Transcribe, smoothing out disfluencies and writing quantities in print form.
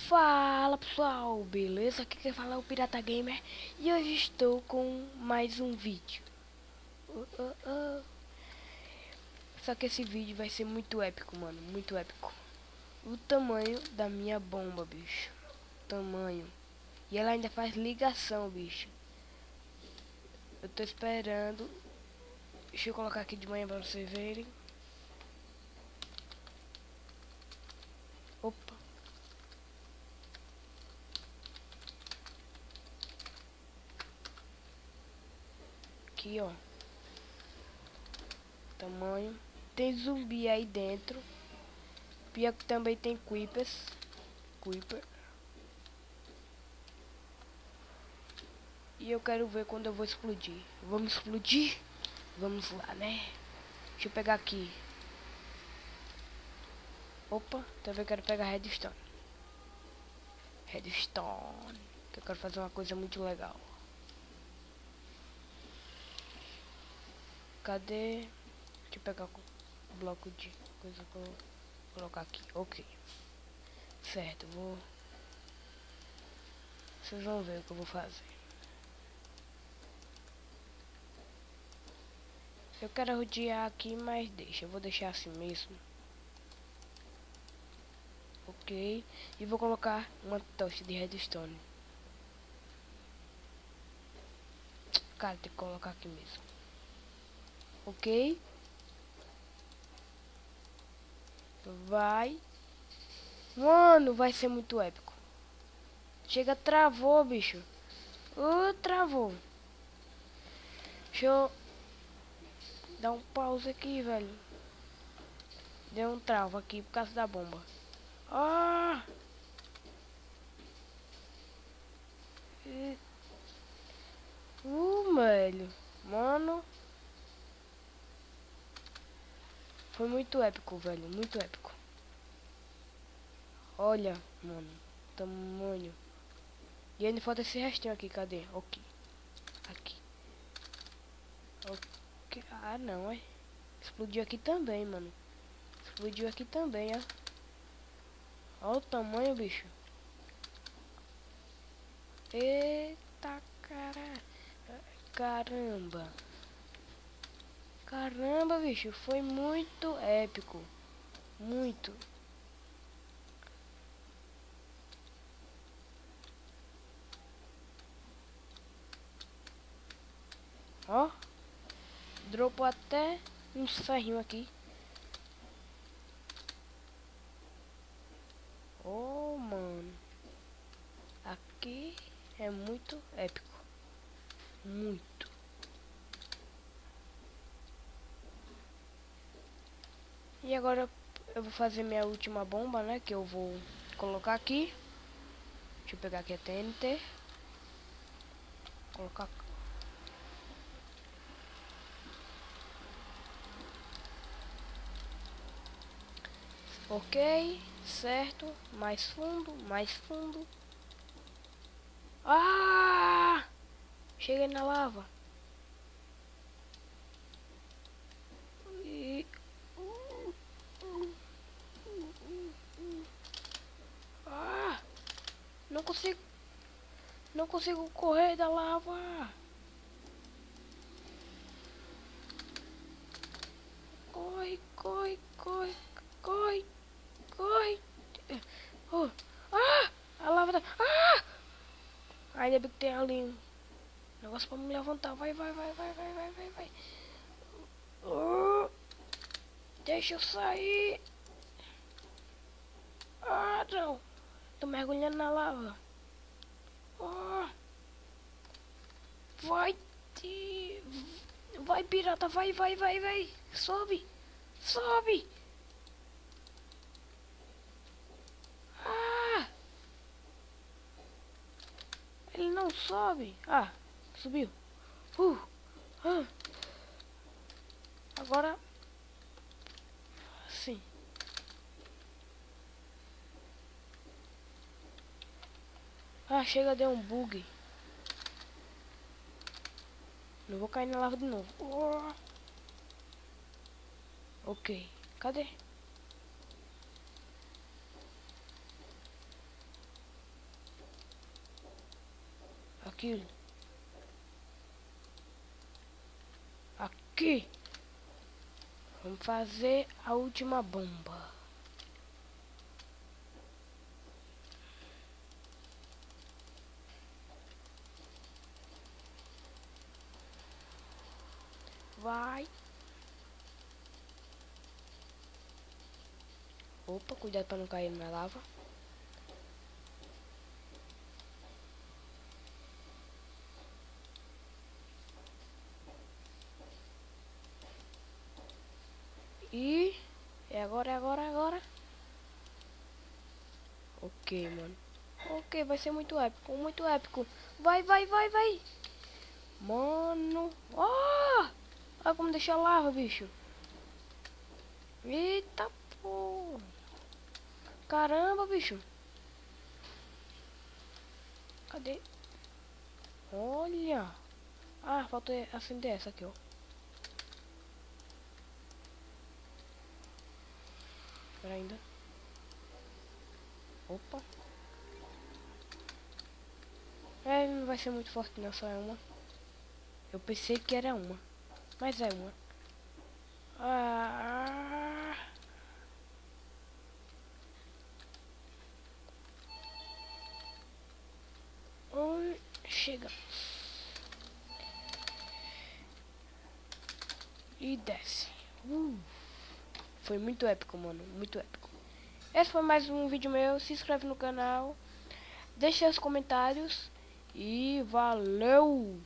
Fala pessoal, beleza? Aqui quem fala é o Pirata Gamer e hoje estou com mais um vídeo. Só que esse vídeo vai ser muito épico, mano, muito épico. O tamanho da minha bomba, bicho. Tamanho. E ela ainda faz ligação, bicho. Eu tô esperando. Deixa eu colocar aqui de manhã pra vocês verem. Opa. Aqui, ó. Tamanho. Tem zumbi aí dentro. Pior que também tem creepers. Creeper. E eu quero ver quando eu vou explodir. Vamos explodir? Vamos lá, né? Deixa eu pegar aqui. Opa, também quero pegar redstone. Redstone. Que eu quero fazer uma coisa muito legal. Cadê? Deixa eu pegar o bloco de coisa que eu vou colocar aqui. Ok. Certo, vou... Vocês vão ver o que eu vou fazer. Eu quero rodear aqui, mas deixa. Eu vou deixar assim mesmo. Ok. E vou colocar uma tocha de redstone. Cara, tem que colocar aqui mesmo. Ok. Vai. Mano, vai ser muito épico. Chega, travou, bicho. Travou. Deixa eu dar um pause aqui, velho. Deu um travo aqui por causa da bomba. Ah! Velho. Mano. Foi muito épico, velho. Muito épico. Olha, mano. Tamanho. E ainda falta esse restinho aqui. Cadê? Ok. Aqui. Ok. Ah, não, é. Explodiu aqui também, mano. Explodiu aqui também, ó. Olha o tamanho, bicho. Eita, caramba. Caramba, bicho. Foi muito épico. Muito. Ó. Dropou até uns ferrinhos aqui. Oh, mano. Aqui é muito épico. Muito. E agora eu vou fazer minha última bomba, né? Que eu vou colocar aqui. Deixa eu pegar aqui a TNT. Colocar. Ok. Certo. Mais fundo. Mais fundo. Ah! Cheguei na lava. E... Ah! Não consigo. Não consigo correr da lava. Corre, corre, corre, corre, corre. Oh. Ah! A lava tá... Ah! Ainda bem que tem ali um negócio pra me levantar. Vai, vai, vai, vai, vai, vai, vai, vai. Oh. Deixa eu sair. Ah, não. Tô mergulhando na lava. Oh. Vai, vai, pirata, vai, vai, vai, vai. Sobe, sobe. Ah, ele não sobe. Ah, subiu. Ah. Agora, sim. Ah, chega, deu um bug. Não vou cair na lava de novo. Oh. Ok, cadê? kills. Aqui. Vamos fazer a última bomba. Vai. Opa, cuidado para não cair na lava. E agora. Ok, mano. Ok, vai ser muito épico, muito épico. Vai. Mano. Ah! Olha como deixa a lava, bicho. Eita, pô. Caramba, bicho. Cadê? Olha. Ah, falta acender essa aqui, ó. Espera ainda. Opa. É, não vai ser muito forte não, só é uma. Eu pensei que era uma. Mas é uma. Ah. Chega. E desce. Foi muito épico, mano. Muito épico. Esse foi mais um vídeo meu. Se inscreve no canal. Deixa seus comentários. E valeu!